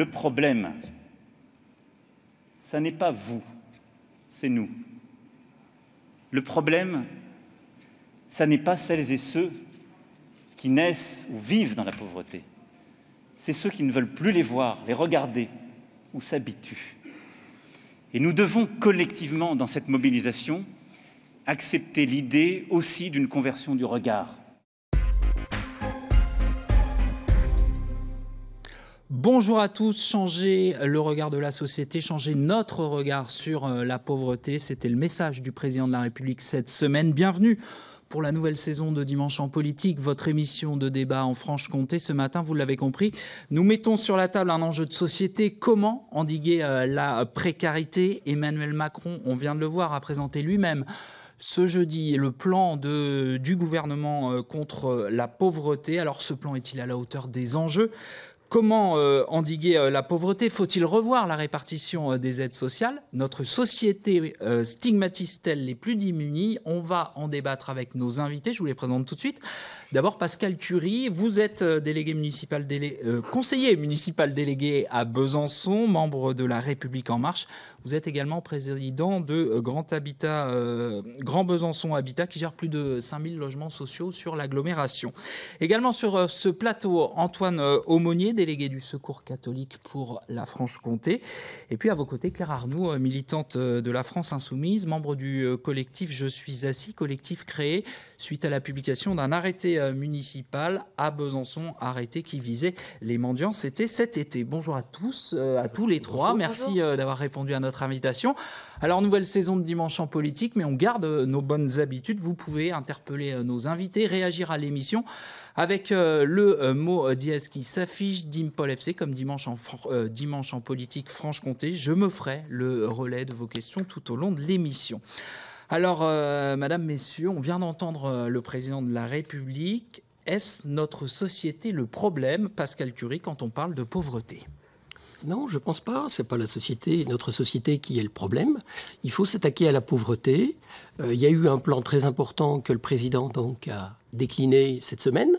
Le problème, ça n'est pas vous, c'est nous. Le problème, ça n'est pas celles et ceux qui naissent ou vivent dans la pauvreté. C'est ceux qui ne veulent plus les voir, les regarder ou s'habituent. Et nous devons collectivement, dans cette mobilisation, accepter l'idée aussi d'une conversion du regard. Bonjour à tous, changer le regard de la société, changer notre regard sur la pauvreté, c'était le message du président de la République cette semaine. Bienvenue pour la nouvelle saison de Dimanche en politique, votre émission de débat en Franche-Comté. Ce matin, vous l'avez compris, nous mettons sur la table un enjeu de société. Comment endiguer la précarité ? Emmanuel Macron, on vient de le voir, a présenté lui-même ce jeudi le plan du gouvernement contre la pauvreté. Alors ce plan est-il à la hauteur des enjeux ? Comment endiguer la pauvreté ? Faut-il revoir la répartition des aides sociales ? Notre société stigmatise-t-elle les plus démunis ? On va en débattre avec nos invités. Je vous les présente tout de suite. D'abord, Pascal Curie, vous êtes conseiller municipal délégué à Besançon, membre de La République En Marche. Vous êtes également président de Grand Besançon Habitat, qui gère plus de 5000 logements sociaux sur l'agglomération. Également sur ce plateau, Antoine Aumonier, délégué du Secours catholique pour la Franche-Comté. Et puis à vos côtés, Claire Arnoult, militante de la France Insoumise, membre du collectif Je suis assis, collectif créé suite à la publication d'un arrêté municipal à Besançon, arrêté qui visait les mendiants. C'était cet été. Bonjour à tous, à tous les trois. Merci d'avoir répondu à notre invitation. Alors, nouvelle saison de Dimanche en politique, mais on garde nos bonnes habitudes. Vous pouvez interpeller nos invités, réagir à l'émission avec le mot dièse qui s'affiche, Dimpol FC, comme Dimanche en politique Franche-Comté. Je me ferai le relais de vos questions tout au long de l'émission. Alors, Madame, Messieurs, on vient d'entendre le président de la République. Est-ce notre société le problème, Pascal Curie, quand on parle de pauvreté ? Non, je ne pense pas. Ce n'est pas notre société qui est le problème. Il faut s'attaquer à la pauvreté. Il y a eu un plan très important que le président a décliné cette semaine.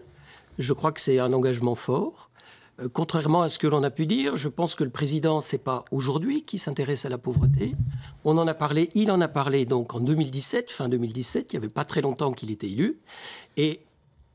Je crois que c'est un engagement fort. Contrairement à ce que l'on a pu dire, je pense que le président, ce n'est pas aujourd'hui qui s'intéresse à la pauvreté. Il en a parlé donc en 2017, fin 2017, il n'y avait pas très longtemps qu'il était élu. Et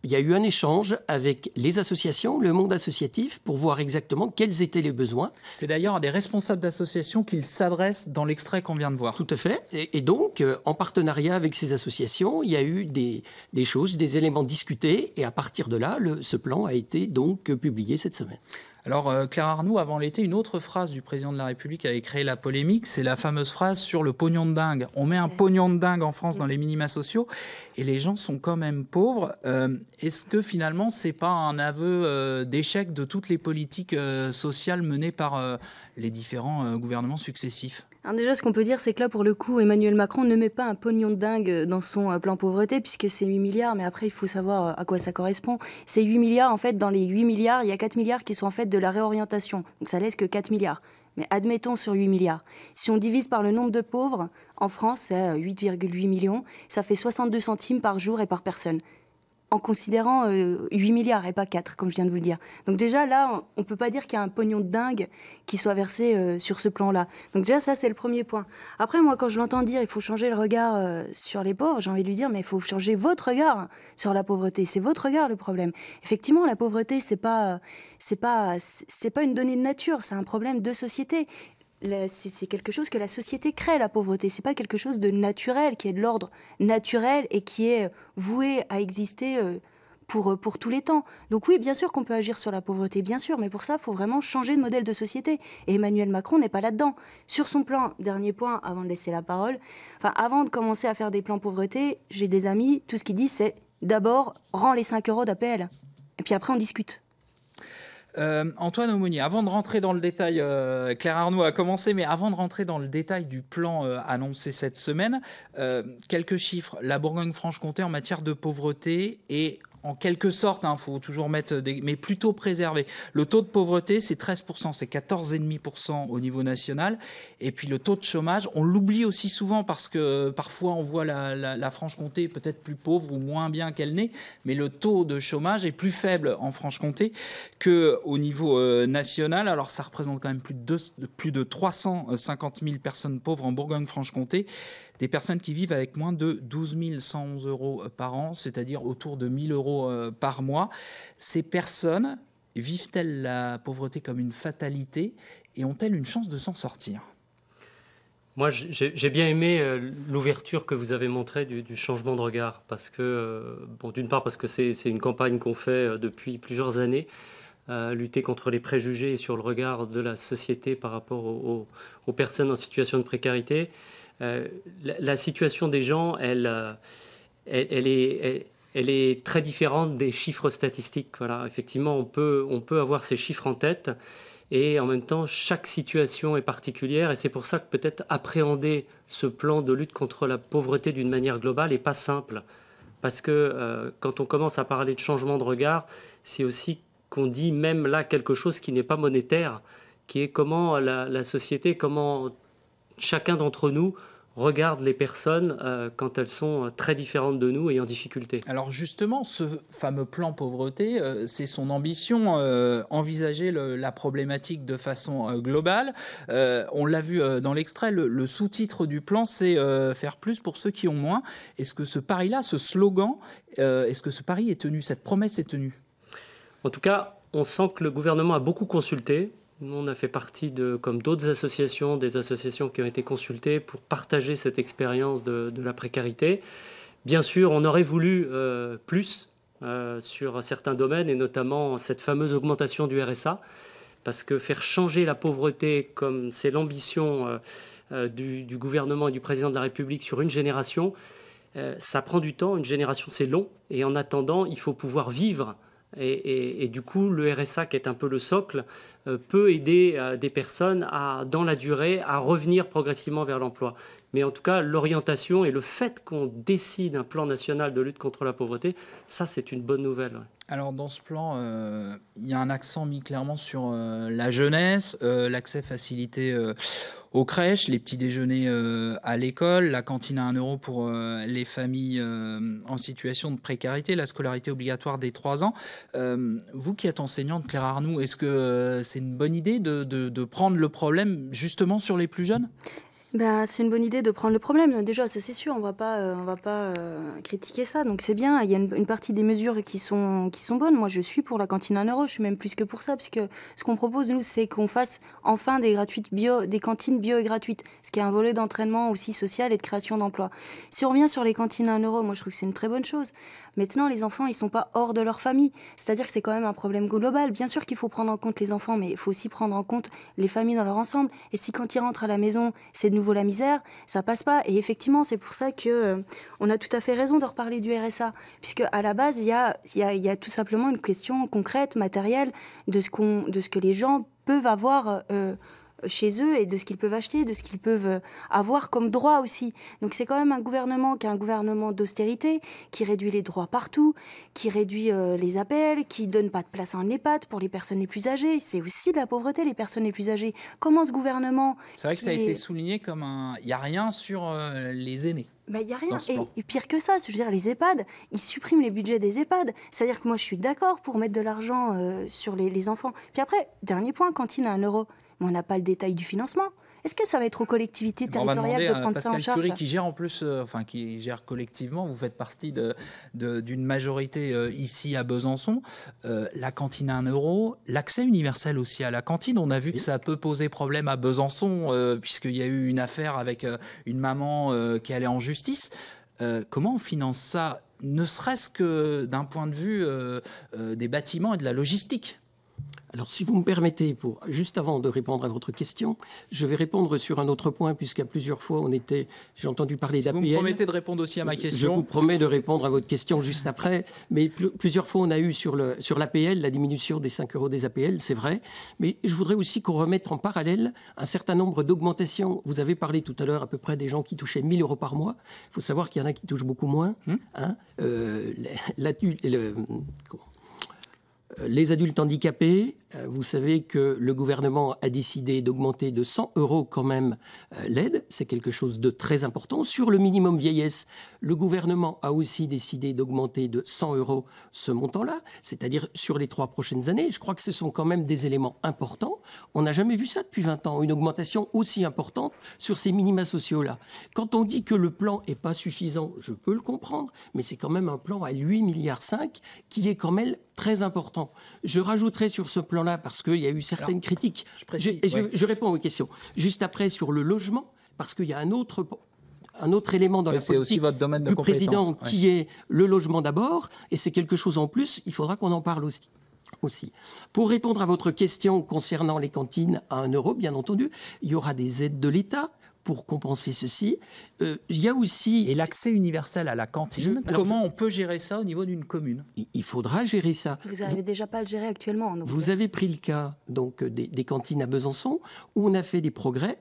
il y a eu un échange avec les associations, le monde associatif, pour voir exactement quels étaient les besoins. C'est d'ailleurs à des responsables d'associations qu'il s'adresse dans l'extrait qu'on vient de voir. Tout à fait. Et donc, en partenariat avec ces associations, il y a eu des choses, des éléments discutés. Et à partir de là, ce plan a été donc publié cette semaine. Alors, Claire Arnoult, avant l'été, une autre phrase du président de la République avait créé la polémique, c'est la fameuse phrase sur le pognon de dingue. On met un pognon de dingue en France dans les minima sociaux et les gens sont quand même pauvres. Est-ce que finalement, c'est pas un aveu d'échec de toutes les politiques sociales menées par les différents gouvernements successifs ? Alors déjà, ce qu'on peut dire, c'est que là, pour le coup, Emmanuel Macron ne met pas un pognon de dingue dans son plan pauvreté, puisque c'est 8 milliards, mais après, il faut savoir à quoi ça correspond. Ces 8 milliards, en fait, dans les 8 milliards, il y a 4 milliards qui sont en fait de la réorientation. Donc ça laisse que 4 milliards. Mais admettons sur 8 milliards. Si on divise par le nombre de pauvres, en France, c'est 8,8 millions, ça fait 62 centimes par jour et par personne. En considérant 8 milliards et pas 4, comme je viens de vous le dire. Donc déjà, là, on ne peut pas dire qu'il y a un pognon de dingue qui soit versé sur ce plan-là. Donc déjà, ça, c'est le premier point. Après, moi, quand je l'entends dire il faut changer le regard sur les pauvres, j'ai envie de lui dire, mais il faut changer votre regard sur la pauvreté. C'est votre regard, le problème. Effectivement, la pauvreté, c'est pas une donnée de nature, c'est un problème de société. C'est quelque chose que la société crée, la pauvreté. C'est pas quelque chose de naturel, qui est de l'ordre naturel et qui est voué à exister pour tous les temps. Donc oui, bien sûr qu'on peut agir sur la pauvreté, bien sûr, mais pour ça, il faut vraiment changer de modèle de société. Et Emmanuel Macron n'est pas là-dedans. Sur son plan, dernier point, avant de laisser la parole, avant de commencer à faire des plans pauvreté, j'ai des amis, tout ce qu'ils disent, c'est d'abord, rends les 5 € d'APL. Et puis après, on discute. Antoine Aumonier, avant de rentrer dans le détail, Claire Arnoult a commencé, mais avant de rentrer dans le détail du plan annoncé cette semaine, quelques chiffres. La Bourgogne-Franche-Comté en matière de pauvreté est en quelque sorte, faut toujours mettre mais plutôt préservé. Le taux de pauvreté, c'est 13%, c'est 14,5% au niveau national. Et puis le taux de chômage, on l'oublie aussi souvent parce que parfois on voit la Franche-Comté peut-être plus pauvre ou moins bien qu'elle n'est, mais le taux de chômage est plus faible en Franche-Comté qu'au niveau national. Alors ça représente quand même plus de 350 000 personnes pauvres en Bourgogne-Franche-Comté, des personnes qui vivent avec moins de 12 111 euros par an, c'est-à-dire autour de 1 000 euros par mois. Ces personnes vivent-elles la pauvreté comme une fatalité et ont-elles une chance de s'en sortir ? Moi, j'ai bien aimé l'ouverture que vous avez montrée du changement de regard, parce que, d'une part, parce que c'est une campagne qu'on fait depuis plusieurs années, lutter contre les préjugés sur le regard de la société par rapport aux personnes en situation de précarité. La situation des gens, elle est très différente des chiffres statistiques. Voilà. Effectivement, on peut avoir ces chiffres en tête, et en même temps, chaque situation est particulière, et c'est pour ça que peut-être appréhender ce plan de lutte contre la pauvreté d'une manière globale n'est pas simple. Parce que quand on commence à parler de changement de regard, c'est aussi qu'on dit même là quelque chose qui n'est pas monétaire, qui est comment la société, comment chacun d'entre nous regarde les personnes quand elles sont très différentes de nous et en difficulté. Alors justement, ce fameux plan pauvreté, c'est son ambition, envisager la problématique de façon globale. On l'a vu dans l'extrait, le sous-titre du plan, c'est faire plus pour ceux qui ont moins. Est-ce que ce pari-là, ce slogan, est-ce que ce pari est tenu, cette promesse est tenue ? En tout cas, on sent que le gouvernement a beaucoup consulté. Nous, on a fait partie, comme d'autres associations, des associations qui ont été consultées pour partager cette expérience de la précarité. Bien sûr, on aurait voulu plus sur certains domaines, et notamment cette fameuse augmentation du RSA, parce que faire changer la pauvreté, comme c'est l'ambition du gouvernement et du président de la République sur une génération, ça prend du temps. Une génération, c'est long, et en attendant, il faut pouvoir vivre. Et du coup, le RSA, qui est un peu le socle, peut aider des personnes dans la durée à revenir progressivement vers l'emploi. Mais en tout cas, l'orientation et le fait qu'on décide un plan national de lutte contre la pauvreté, ça, c'est une bonne nouvelle. Ouais. Alors dans ce plan, il y a un accent mis clairement sur la jeunesse, l'accès facilité aux crèches, les petits déjeuners à l'école, la cantine à 1 euro pour les familles en situation de précarité, la scolarité obligatoire dès 3 ans. Vous qui êtes enseignante, Claire Arnoux, est-ce que c'est une bonne idée de prendre le problème justement sur les plus jeunes ? C'est une bonne idée de prendre le problème. Déjà, ça c'est sûr, on va pas critiquer ça. Donc c'est bien. Il y a une partie des mesures qui sont bonnes. Moi, je suis pour la cantine à 1 euro. Je suis même plus que pour ça, parce que ce qu'on propose nous, c'est qu'on fasse enfin des cantines bio et gratuites, ce qui est un volet d'entraînement aussi social et de création d'emplois. Si on revient sur les cantines à 1 euro, moi je trouve que c'est une très bonne chose. Maintenant, les enfants, ils sont pas hors de leur famille. C'est-à-dire que c'est quand même un problème global. Bien sûr qu'il faut prendre en compte les enfants, mais il faut aussi prendre en compte les familles dans leur ensemble. Et si quand ils rentrent à la maison, c'est de nouveau la misère, ça passe pas. Et effectivement, c'est pour ça que on a tout à fait raison de reparler du RSA, puisque à la base, il y a tout simplement une question concrète, matérielle, de ce que les gens peuvent avoir chez eux et de ce qu'ils peuvent acheter, de ce qu'ils peuvent avoir comme droit aussi. Donc c'est quand même un gouvernement qui est un gouvernement d'austérité, qui réduit les droits partout, qui réduit les APL, qui donne pas de place en EHPAD pour les personnes les plus âgées. C'est aussi de la pauvreté, les personnes les plus âgées. Comment ce gouvernement... C'est vrai que ça a été souligné comme il n'y a rien sur les aînés. Il n'y a rien. Et pire que ça, je veux dire, les EHPAD, ils suppriment les budgets des EHPAD. C'est-à-dire que moi, je suis d'accord pour mettre de l'argent sur les enfants. Puis après, dernier point, cantine à 1 euro. Mais on n'a pas le détail du financement. Est-ce que ça va être aux collectivités territoriales de prendre ça en charge ? Pascal Curie, qui gère en plus, qui gère collectivement, vous faites partie d'une majorité ici à Besançon. La cantine à 1 euro, l'accès universel aussi à la cantine. On a vu que ça peut poser problème à Besançon, puisqu'il y a eu une affaire avec une maman qui allait en justice. Comment on finance ça, ne serait-ce que d'un point de vue des bâtiments et de la logistique ? Alors, si vous me permettez, juste avant de répondre à votre question, je vais répondre sur un autre point, puisqu'à plusieurs fois, j'ai entendu parler d'APL. Vous me promettez de répondre aussi à ma question. Je vous promets de répondre à votre question juste après. Mais plusieurs fois, on a eu sur l'APL, la diminution des 5 € des APL, c'est vrai. Mais je voudrais aussi qu'on remette en parallèle un certain nombre d'augmentations. Vous avez parlé tout à l'heure à peu près des gens qui touchaient 1 000 € par mois. Il faut savoir qu'il y en a qui touchent beaucoup moins. Les adultes handicapés, vous savez que le gouvernement a décidé d'augmenter de 100 € quand même l'aide. C'est quelque chose de très important. Sur le minimum vieillesse, le gouvernement a aussi décidé d'augmenter de 100 € ce montant-là, c'est-à-dire sur les 3 prochaines années. Je crois que ce sont quand même des éléments importants. On n'a jamais vu ça depuis 20 ans, une augmentation aussi importante sur ces minima sociaux-là. Quand on dit que le plan n'est pas suffisant, je peux le comprendre, mais c'est quand même un plan à 8,5 milliards qui est quand même très important. Je rajouterai sur ce plan-là, parce qu'il y a eu certaines critiques. Je réponds aux questions. Juste après, sur le logement, parce qu'il y a un autre élément dans la politique aussi votre domaine de du président qui est le logement d'abord, et c'est quelque chose en plus, il faudra qu'on en parle aussi. Pour répondre à votre question concernant les cantines à 1 €, bien entendu, il y aura des aides de l'État pour compenser ceci. Il y a aussi... Et l'accès universel à la cantine, comment on peut gérer ça au niveau d'une commune? Il faudra gérer ça. Vous n'arrivez déjà pas à le gérer actuellement. Donc... Vous avez pris le cas donc, des cantines à Besançon, où on a fait des progrès,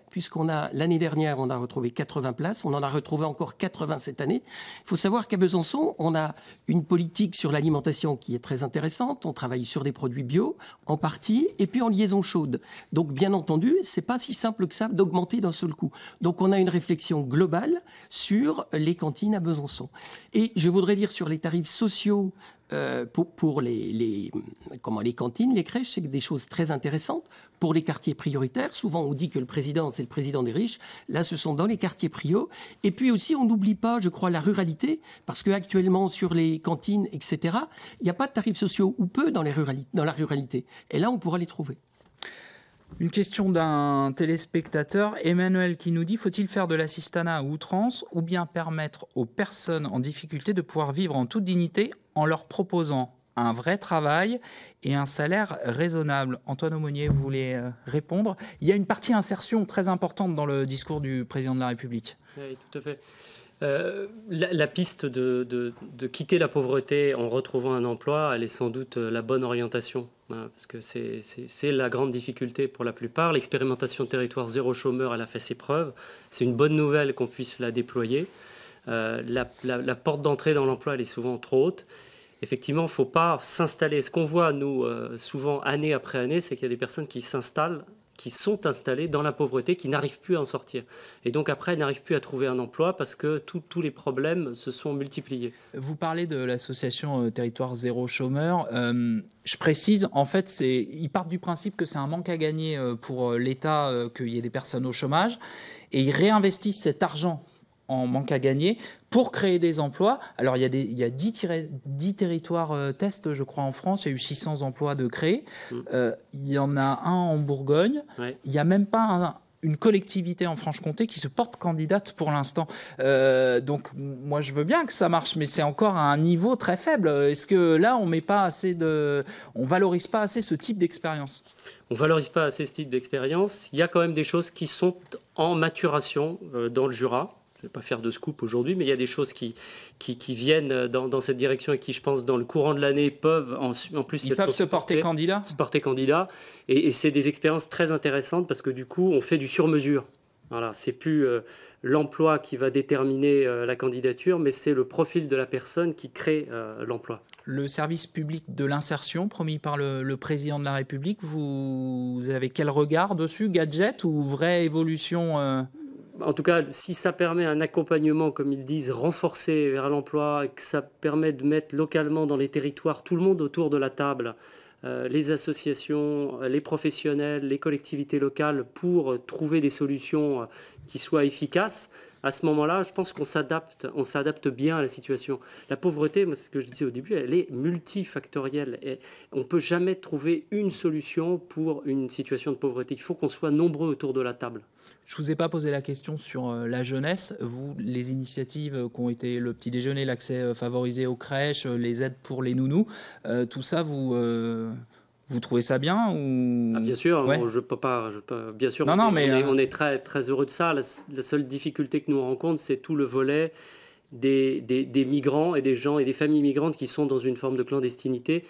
l'année dernière, on a retrouvé 80 places, on en a retrouvé encore 80 cette année. Il faut savoir qu'à Besançon, on a une politique sur l'alimentation qui est très intéressante. On travaille sur des produits bio, en partie, et puis en liaison chaude. Donc, bien entendu, c'est pas si simple que ça d'augmenter d'un seul coup. Donc, on a une réflexion globale sur les cantines à Besançon. Et je voudrais dire sur les tarifs sociaux pour les cantines, les crèches, c'est des choses très intéressantes. Pour les quartiers prioritaires, souvent on dit que le président, c'est le président des riches. Là, ce sont dans les quartiers prios. Et puis aussi, on n'oublie pas, je crois, la ruralité, parce qu'actuellement, sur les cantines, etc., il n'y a pas de tarifs sociaux, ou peu dans la ruralité. Et là, on pourra les trouver. Une question d'un téléspectateur, Emmanuel, qui nous dit: faut-il faire de l'assistanat à outrance ou bien permettre aux personnes en difficulté de pouvoir vivre en toute dignité en leur proposant un vrai travail et un salaire raisonnable? Antoine Aumonier, vous voulez répondre? Il y a une partie insertion très importante dans le discours du président de la République. Oui, tout à fait. La piste de quitter la pauvreté en retrouvant un emploi, elle est sans doute la bonne orientation, hein, parce que c'est la grande difficulté pour la plupart. L'expérimentation territoire zéro chômeur, elle a fait ses preuves. C'est une bonne nouvelle qu'on puisse la déployer. La porte d'entrée dans l'emploi, elle est souvent trop haute. Effectivement, il ne faut pas s'installer. Ce qu'on voit, nous, souvent, année après année, c'est qu'il y a des personnes qui sont installées dans la pauvreté, qui n'arrivent plus à en sortir. Et donc après, n'arrivent plus à trouver un emploi parce que tous les problèmes se sont multipliés. Vous parlez de l'association Territoire Zéro Chômeur. Je précise, en fait, ils partent du principe que c'est un manque à gagner pour l'État qu'il y ait des personnes au chômage, et ils réinvestissent cet argent en manque à gagner pour créer des emplois. Alors, il y a 10 territoires tests, je crois, en France. Il y a eu 600 emplois de créés. Il y en a un en Bourgogne. Ouais. Il n'y a même pas une collectivité en Franche-Comté qui se porte candidate pour l'instant. Donc, moi, je veux bien que ça marche, mais c'est encore à un niveau très faible. Est-ce que là, on valorise pas assez ce type d'expérience? On ne valorise pas assez ce type d'expérience. Il y a quand même des choses qui sont en maturation dans le Jura. Je ne vais pas faire de scoop aujourd'hui, mais il y a des choses qui viennent dans cette direction et qui, je pense, dans le courant de l'année, peuvent en plus... Ils peuvent se porter candidat. Et c'est des expériences très intéressantes parce que du coup, on fait du sur-mesure. Voilà, c'est plus l'emploi qui va déterminer la candidature, mais c'est le profil de la personne qui crée l'emploi. Le service public de l'insertion promis par le président de la République, vous avez quel regard dessus? Gadget ou vraie évolution En tout cas, si ça permet un accompagnement, comme ils disent, renforcé vers l'emploi, et que ça permet de mettre localement dans les territoires tout le monde autour de la table, les associations, les professionnels, les collectivités locales, pour trouver des solutions qui soient efficaces, à ce moment-là, je pense qu'on s'adapte bien à la situation. La pauvreté, c'est ce que je disais au début, elle est multifactorielle. Et on ne peut jamais trouver une solution pour une situation de pauvreté. Il faut qu'on soit nombreux autour de la table. Je ne vous ai pas posé la question sur la jeunesse. Vous, les initiatives qui ont été le petit déjeuner, l'accès favorisé aux crèches, les aides pour les nounous, tout ça, vous Vous trouvez ça bien ou... Bien sûr, ouais. je peux pas, bien sûr, non, mais on est très, très heureux de ça. La seule difficulté que nous rencontrons, c'est tout le volet des migrants et des gens et des familles migrantes qui sont dans une forme de clandestinité.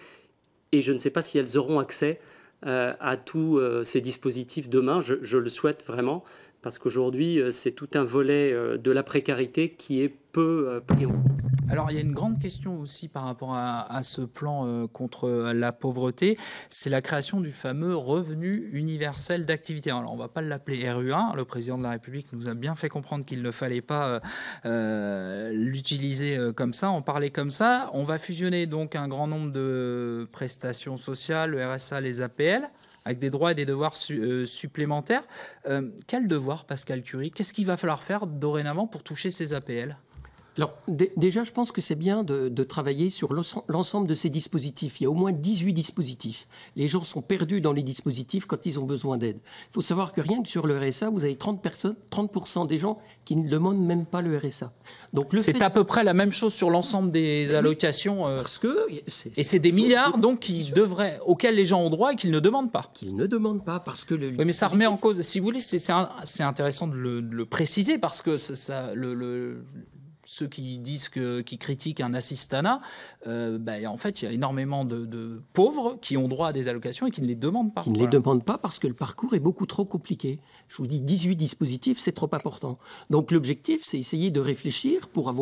Et je ne sais pas si elles auront accès à tous ces dispositifs demain. Je le souhaite vraiment, parce qu'aujourd'hui, c'est tout un volet de la précarité qui est peu pris en compte. Alors, il y a une grande question aussi par rapport à ce plan contre la pauvreté, c'est la création du fameux revenu universel d'activité. Alors, on ne va pas l'appeler RU1, le président de la République nous a bien fait comprendre qu'il ne fallait pas l'utiliser comme ça, en parler comme ça. On va fusionner donc un grand nombre de prestations sociales, le RSA, les APL, avec des droits et des devoirs supplémentaires. Quel devoir, Pascal Curie? Qu'est-ce qu'il va falloir faire dorénavant pour toucher ces APL? Alors, déjà, je pense que c'est bien de travailler sur l'ensemble de ces dispositifs. Il y a au moins 18 dispositifs. Les gens sont perdus dans les dispositifs quand ils ont besoin d'aide. Il faut savoir que rien que sur le RSA, vous avez 30% des gens qui ne demandent même pas le RSA. Donc, c'est à peu près la même chose sur l'ensemble des allocations. Parce que et c'est des milliards donc auxquels les gens ont droit et qu'ils ne demandent pas. Qu'ils ne demandent pas parce que oui, mais ça remet en cause. Si vous voulez, c'est intéressant de le préciser parce que ceux qui disent qui critiquent un assistanat, en fait, il y a énormément de pauvres qui ont droit à des allocations et qui ne les demandent pas. Qui ne les demandent pas parce que le parcours est beaucoup trop compliqué. Je vous dis, 18 dispositifs, c'est trop important. Donc l'objectif, c'est essayer de réfléchir pour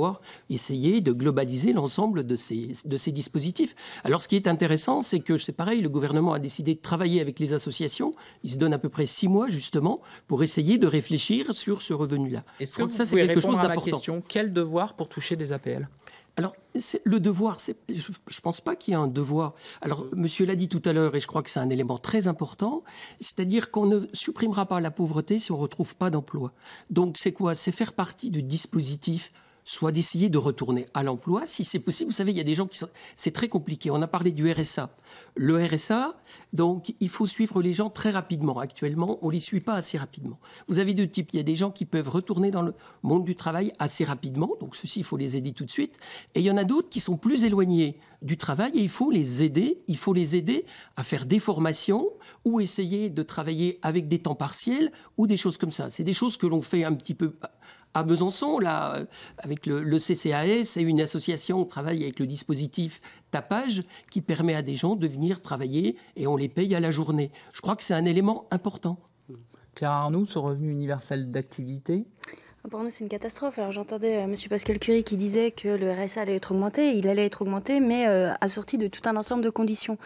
essayer de globaliser l'ensemble de ces dispositifs. Alors ce qui est intéressant, c'est que c'est pareil, le gouvernement a décidé de travailler avec les associations. Il se donne à peu près 6 mois, justement, pour essayer de réfléchir sur ce revenu-là. Est-ce que vous pouvez répondre à ma question? Quel devoir pour toucher des APL? Alors, le devoir, je ne pense pas qu'il y ait un devoir. Alors, monsieur l'a dit tout à l'heure, et je crois que c'est un élément très important, c'est-à-dire qu'on ne supprimera pas la pauvreté si on ne retrouve pas d'emploi. Donc, c'est quoi? C'est faire partie du dispositif, soit d'essayer de retourner à l'emploi, si c'est possible. Vous savez, il y a des gens qui sont... C'est très compliqué. On a parlé du RSA. Le RSA, donc, il faut suivre les gens très rapidement. Actuellement, on ne les suit pas assez rapidement. Vous avez deux types. Il y a des gens qui peuvent retourner dans le monde du travail assez rapidement. Donc, ceux-ci, il faut les aider tout de suite. Et il y en a d'autres qui sont plus éloignés du travail et il faut les aider. Il faut les aider à faire des formations ou essayer de travailler avec des temps partiels ou des choses comme ça. C'est des choses que l'on fait un petit peu... À Besançon, là, avec le CCAS, c'est une association, on travaille avec le dispositif Tapage qui permet à des gens de venir travailler et on les paye à la journée. Je crois que c'est un élément important. Claire Arnoux, ce revenu universel d'activité? Pour nous, c'est une catastrophe. Alors, j'entendais M. Pascal Curie qui disait que le RSA allait être augmenté. Il allait être augmenté, mais assorti de tout un ensemble de conditions.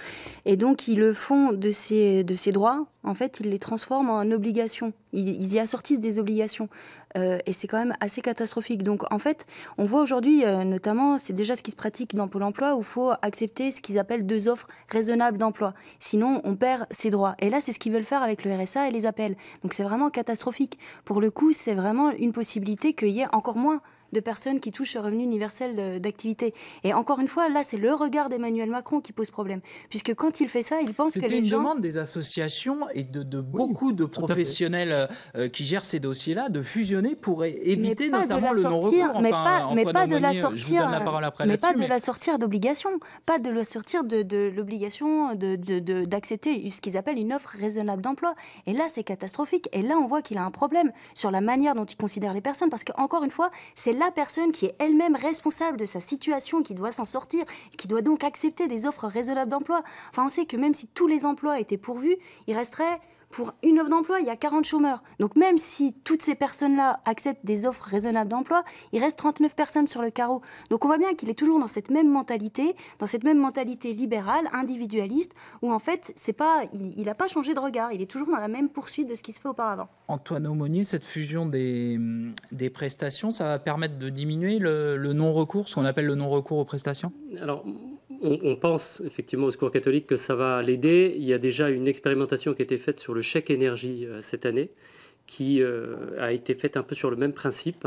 Et donc, ils le font de ces droits. En fait, ils les transforment en obligations. Ils y assortissent des obligations. Et c'est quand même assez catastrophique. Donc, en fait, on voit aujourd'hui, notamment, c'est déjà ce qui se pratique dans Pôle emploi, où il faut accepter ce qu'ils appellent 2 offres raisonnables d'emploi. Sinon, on perd ses droits. Et là, c'est ce qu'ils veulent faire avec le RSA et les APL. Donc, c'est vraiment catastrophique. Pour le coup, c'est vraiment une possibilité qu'il y ait encore moins de personnes qui touchent ce revenu universel d'activité. Et encore une fois, là, c'est le regard d'Emmanuel Macron qui pose problème. Puisque quand il fait ça, il pense que les gens... C'était une demande des associations et de beaucoup de professionnels qui gèrent ces dossiers-là de fusionner pour éviter notamment le non-recours. Mais pas de la sortir. Je vous donne la parole après là-dessus. Mais pas de la sortir d'obligation. Pas de la sortir de l'obligation d'accepter ce qu'ils appellent une offre raisonnable d'emploi. Et là, c'est catastrophique. Et là, on voit qu'il a un problème sur la manière dont il considère les personnes. Parce qu'encore une fois, c'est la personne qui est elle-même responsable de sa situation, qui doit s'en sortir, qui doit donc accepter des offres raisonnables d'emploi. Enfin, on sait que même si tous les emplois étaient pourvus, il resterait... Pour une offre d'emploi, il y a 40 chômeurs. Donc même si toutes ces personnes-là acceptent des offres raisonnables d'emploi, il reste 39 personnes sur le carreau. Donc on voit bien qu'il est toujours dans cette même mentalité libérale, individualiste, où en fait, il n'a pas changé de regard. Il est toujours dans la même poursuite de ce qui se fait auparavant. Antoine Aumonier, cette fusion des prestations, ça va permettre de diminuer le non-recours, ce qu'on appelle le non-recours aux prestations? Alors, on pense effectivement au Secours catholique que ça va l'aider. Il y a déjà une expérimentation qui a été faite sur le chèque énergie cette année, qui a été faite un peu sur le même principe.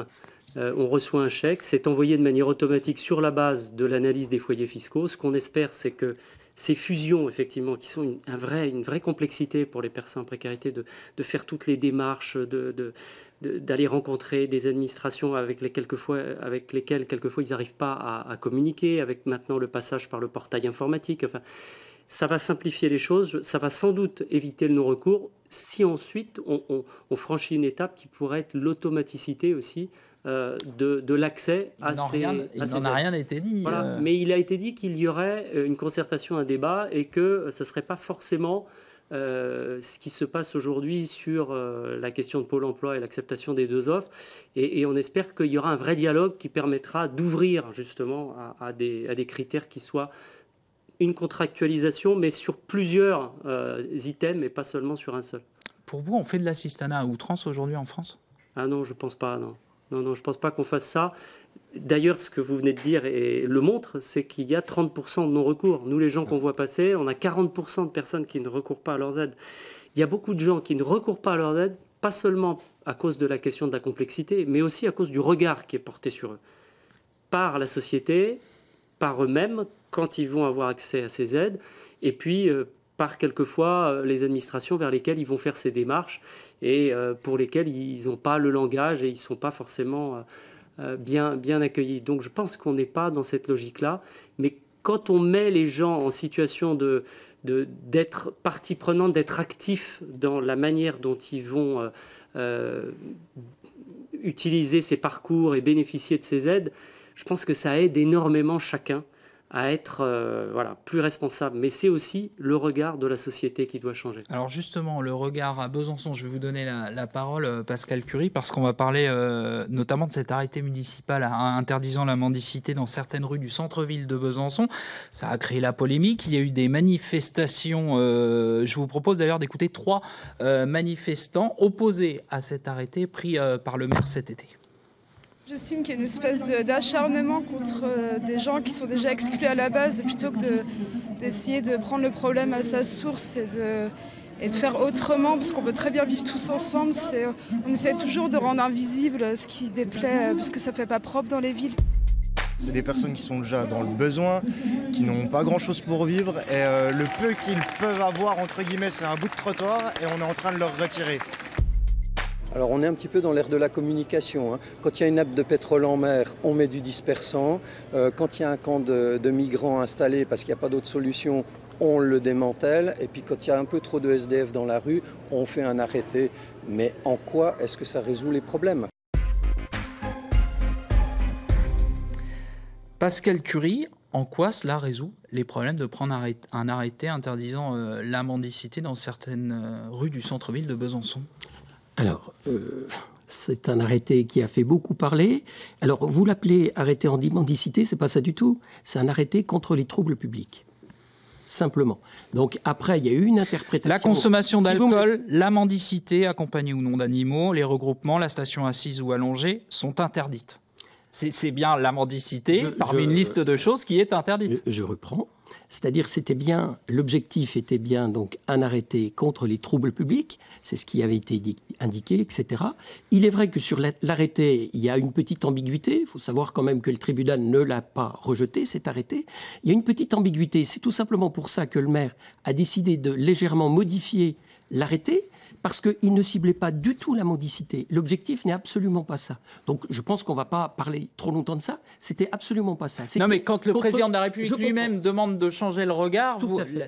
On reçoit un chèque, c'est envoyé de manière automatique sur la base de l'analyse des foyers fiscaux. Ce qu'on espère, c'est que ces fusions, effectivement, qui sont une vraie complexité pour les personnes en précarité, de faire toutes les démarches, d'aller rencontrer des administrations avec lesquelles quelquefois ils n'arrivent pas à communiquer, avec maintenant le passage par le portail informatique. Enfin, Ça va simplifier les choses, ça va sans doute éviter le non-recours si ensuite on franchit une étape qui pourrait être l'automaticité aussi de l'accès à ces aides. Il n'en a rien été dit. Voilà. Mais il a été dit qu'il y aurait une concertation, un débat, et que ça ne serait pas forcément ce qui se passe aujourd'hui sur la question de Pôle emploi et l'acceptation des 2 offres. Et on espère qu'il y aura un vrai dialogue qui permettra d'ouvrir justement à des critères qui soient une contractualisation, mais sur plusieurs items et pas seulement sur un seul. Pour vous, on fait de l'assistanat à outrance aujourd'hui en France ? Ah non, je ne pense pas, non. Non, je ne pense pas qu'on fasse ça. D'ailleurs, ce que vous venez de dire et le montre, c'est qu'il y a 30% de non-recours. Nous, les gens qu'on voit passer, on a 40% de personnes qui ne recourent pas à leurs aides. Il y a beaucoup de gens qui ne recourent pas à leurs aides, pas seulement à cause de la question de la complexité, mais aussi à cause du regard qui est porté sur eux. Par la société, par eux-mêmes, quand ils vont avoir accès à ces aides, et puis par quelquefois les administrations vers lesquelles ils vont faire ces démarches et pour lesquelles ils n'ont pas le langage et ils ne sont pas forcément bien accueillis. Donc je pense qu'on n'est pas dans cette logique-là, mais quand on met les gens en situation d'être partie prenante, d'être actifs dans la manière dont ils vont utiliser ces parcours et bénéficier de ces aides, je pense que ça aide énormément chacun à être plus responsable. Mais c'est aussi le regard de la société qui doit changer. Alors justement, le regard à Besançon, je vais vous donner la parole, Pascal Curie, parce qu'on va parler notamment de cet arrêté municipal interdisant la mendicité dans certaines rues du centre-ville de Besançon. Ça a créé la polémique, il y a eu des manifestations. Je vous propose d'ailleurs d'écouter 3 manifestants opposés à cet arrêté pris par le maire cet été. J'estime qu'il y a une espèce d'acharnement contre des gens qui sont déjà exclus à la base, plutôt que d'essayer de prendre le problème à sa source et de faire autrement, parce qu'on peut très bien vivre tous ensemble. On essaie toujours de rendre invisible ce qui déplaît, parce que ça ne fait pas propre dans les villes. C'est des personnes qui sont déjà dans le besoin, qui n'ont pas grand-chose pour vivre, et le peu qu'ils peuvent avoir, entre guillemets, c'est un bout de trottoir, et on est en train de leur retirer. Alors on est un petit peu dans l'ère de la communication. Quand il y a une nappe de pétrole en mer, on met du dispersant. Quand il y a un camp de migrants installé parce qu'il n'y a pas d'autre solution, on le démantèle. Et puis quand il y a un peu trop de SDF dans la rue, on fait un arrêté. Mais en quoi est-ce que ça résout les problèmes ? Pascal Curie, en quoi cela résout les problèmes de prendre un arrêté interdisant la mendicité dans certaines rues du centre-ville de Besançon ? Alors, c'est un arrêté qui a fait beaucoup parler. Alors, vous l'appelez arrêté anti-mendicité, c'est pas ça du tout. C'est un arrêté contre les troubles publics. Simplement. Donc, après, il y a eu une interprétation. La consommation d'alcool, la mendicité, accompagnée ou non d'animaux, les regroupements, la station assise ou allongée sont interdites. C'est bien la mendicité parmi une liste de choses qui est interdite. Je reprends. C'est-à-dire, l'objectif était bien donc un arrêté contre les troubles publics, c'est ce qui avait été indiqué, etc. Il est vrai que sur l'arrêté, il y a une petite ambiguïté. Il faut savoir quand même que le tribunal ne l'a pas rejeté, cet arrêté. Il y a une petite ambiguïté. C'est tout simplement pour ça que le maire a décidé de légèrement modifier l'arrêté, parce qu'il ne ciblait pas du tout la mendicité. L'objectif n'est absolument pas ça. Donc je pense qu'on ne va pas parler trop longtemps de ça. C'était absolument pas ça. Non, mais quand le président de la République lui-même demande de changer le regard,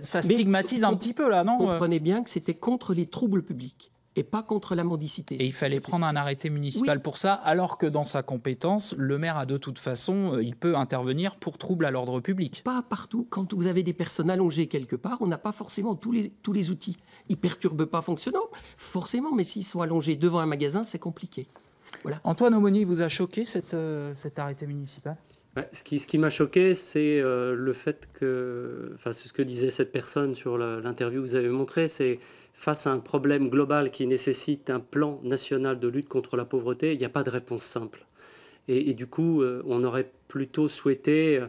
ça stigmatise un petit peu là, non ? Comprenez bien que c'était contre les troubles publics et pas contre la mendicité. Et il fallait prendre un arrêté municipal pour ça, alors que dans sa compétence, le maire a de toute façon, il peut intervenir pour trouble à l'ordre public. Pas partout. Quand vous avez des personnes allongées quelque part, on n'a pas forcément tous les outils. Ils ne perturbent pas fonctionnant, forcément, mais s'ils sont allongés devant un magasin, c'est compliqué. Voilà. Antoine Aumonier, vous a choqué cet arrêté municipal ? Ce qui m'a choqué, c'est le fait que, c'est ce que disait cette personne sur l'interview que vous avez montrée, c'est face à un problème global qui nécessite un plan national de lutte contre la pauvreté, il n'y a pas de réponse simple. Et du coup, on aurait plutôt souhaité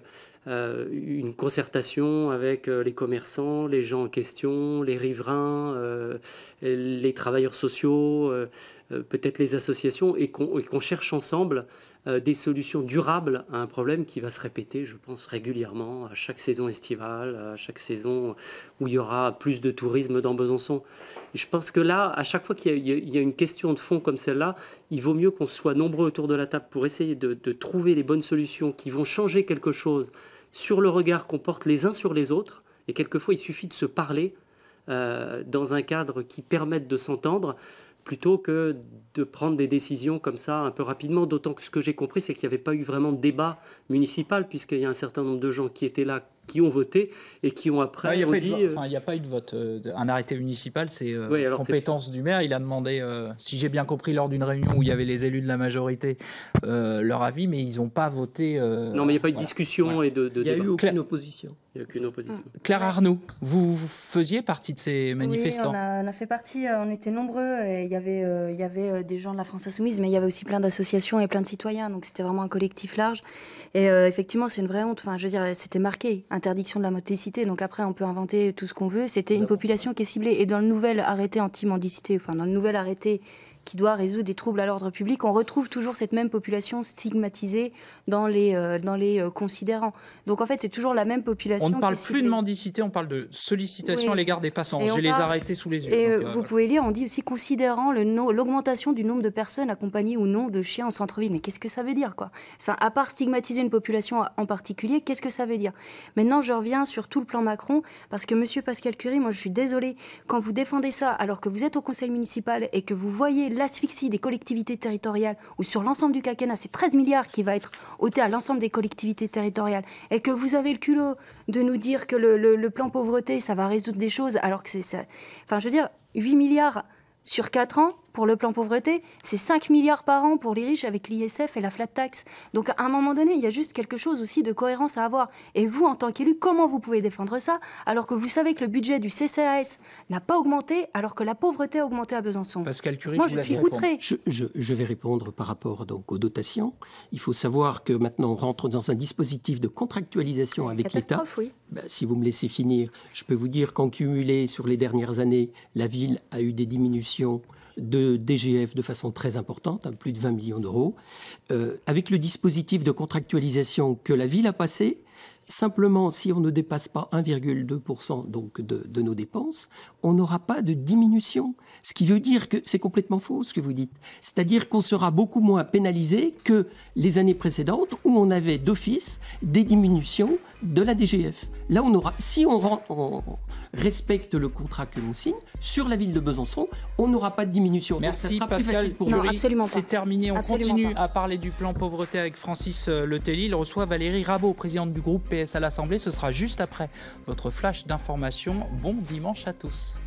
une concertation avec les commerçants, les gens en question, les riverains, les travailleurs sociaux, peut-être les associations, et qu'on cherche ensemble des solutions durables à un problème qui va se répéter, je pense, régulièrement, à chaque saison estivale, à chaque saison où il y aura plus de tourisme dans Besançon. Et je pense que là, à chaque fois qu'il y a une question de fond comme celle-là, il vaut mieux qu'on soit nombreux autour de la table pour essayer de trouver les bonnes solutions qui vont changer quelque chose sur le regard qu'on porte les uns sur les autres Et quelquefois, il suffit de se parler dans un cadre qui permette de s'entendre, plutôt que de prendre des décisions comme ça un peu rapidement. D'autant que ce que j'ai compris, c'est qu'il n'y avait pas eu vraiment de débat municipal, puisqu'il y a un certain nombre de gens qui étaient là, qui ont voté et qui ont après il n'y a pas eu de vote. Un arrêté municipal, c'est compétence du maire. Il a demandé, si j'ai bien compris, lors d'une réunion où il y avait les élus de la majorité, leur avis, mais ils n'ont pas voté. Non, mais il n'y a pas eu de discussion et de débat. Il n'y a eu aucune opposition. Il n'y a aucune opposition. Claire Arnaud, vous faisiez partie de ces manifestants? Oui, on a fait partie, on était nombreux. Et il y avait des gens de la France Insoumise, mais il y avait aussi plein d'associations et plein de citoyens. Donc c'était vraiment un collectif large. Et effectivement, c'est une vraie honte. Enfin, je veux dire, c'était marqué, interdiction de la mendicité. Donc après, on peut inventer tout ce qu'on veut. C'était une population qui est ciblée. Et dans le nouvel arrêté anti-mendicité, enfin dans le nouvel arrêté qui doit résoudre des troubles à l'ordre public, on retrouve toujours cette même population stigmatisée dans les considérants. Donc en fait, c'est toujours la même population. On ne parle plus de mendicité, on parle de sollicitation à l'égard des passants. J'ai les arrêtés sous les yeux. Et vous pouvez lire, on dit aussi considérant l'augmentation du nombre de personnes accompagnées ou non de chiens en centre-ville. Mais qu'est-ce que ça veut dire, quoi? Enfin, à part stigmatiser une population en particulier, qu'est-ce que ça veut dire? Maintenant, je reviens sur tout le plan Macron, parce que Monsieur Pascal Curie, moi je suis désolée, quand vous défendez ça, alors que vous êtes au conseil municipal et que vous voyez l'asphyxie des collectivités territoriales, où sur l'ensemble du quinquennat, c'est 13 milliards qui va être ôté à l'ensemble des collectivités territoriales, et que vous avez le culot de nous dire que le plan pauvreté, ça va résoudre des choses, alors que c'est ça. Enfin, je veux dire, 8 milliards sur 4 ans pour le plan pauvreté, c'est 5 milliards par an pour les riches avec l'ISF et la flat tax. Donc à un moment donné, il y a juste quelque chose aussi de cohérence à avoir. Et vous, en tant qu'élu, comment vous pouvez défendre ça alors que vous savez que le budget du CCAS n'a pas augmenté alors que la pauvreté a augmenté à Besançon? Pascal Curie, moi je suis outrée. Je vais répondre par rapport donc aux dotations. Il faut savoir que maintenant on rentre dans un dispositif de contractualisation avec l'État. Oui. Si vous me laissez finir, je peux vous dire qu'en cumulé sur les dernières années, la ville a eu des diminutions de DGF de façon très importante, plus de 20 millions d'euros. Avec le dispositif de contractualisation que la ville a passé, simplement, si on ne dépasse pas 1,2% donc de nos dépenses, on n'aura pas de diminution. Ce qui veut dire que c'est complètement faux ce que vous dites. C'est-à-dire qu'on sera beaucoup moins pénalisé que les années précédentes où on avait d'office des diminutions de la DGF. Là, on aura, si on respecte le contrat que l'on signe, sur la ville de Besançon, on n'aura pas de diminution. Merci donc, ça sera Pascal plus facile pour Curie. Absolument pas. C'est terminé. On Absolument continue pas. à parler du plan pauvreté avec Francis Letellier. Il reçoit Valérie Rabault, présidente du groupe PS à l'Assemblée. Ce sera juste après votre flash d'information. Bon dimanche à tous.